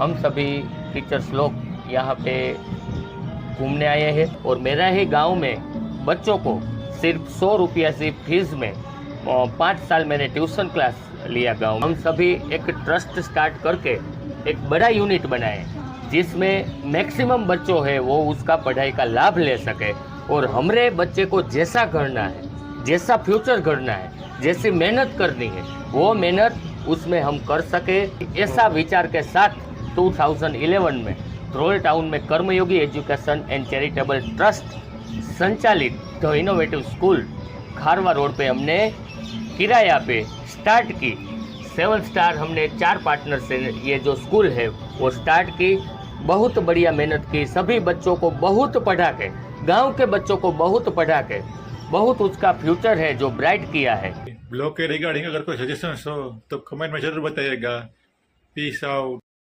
हम सभी टीचर्स लोग यहाँ पे घूमने आए हैं और मेरा ही गांव में बच्चों को सिर्फ 100 रुपया से फीस में 5 साल मैंने ट्यूशन क्लास लिया गांव में। हम सभी एक ट्रस्ट स्टार्ट करके एक बड़ा यूनिट बनाए जिसमें मैक्सिमम बच्चों है वो उसका पढ़ाई का लाभ ले सके और हमारे बच्चे को जैसा करना है, जैसा फ्यूचर करना है, जैसी मेहनत करनी है वो मेहनत उसमें हम कर सके, ऐसा विचार के साथ 2011 में ધ્રોલ टाउन में कर्मयोगी एजुकेशन एंड चैरिटेबल ट्रस्ट संचालित the innovative school Kharwa road पे हमने किराया पे स्टार्ट की। 7 स्टार हमने 4 पार्टनर से ये जो स्कूल है वो स्टार्ट की। बहुत बढ़िया मेहनत की, सभी बच्चों को बहुत पढ़ा के, गांव के बच्चों को बहुत पढ़ा के बहुत उसका फ्यूचर है जो ब्राइट किया है। ब्लॉग के रिगार्डिंग अगर कोई सजेशन हो तो कमेंट में जरूर बताइएगा। Peace out.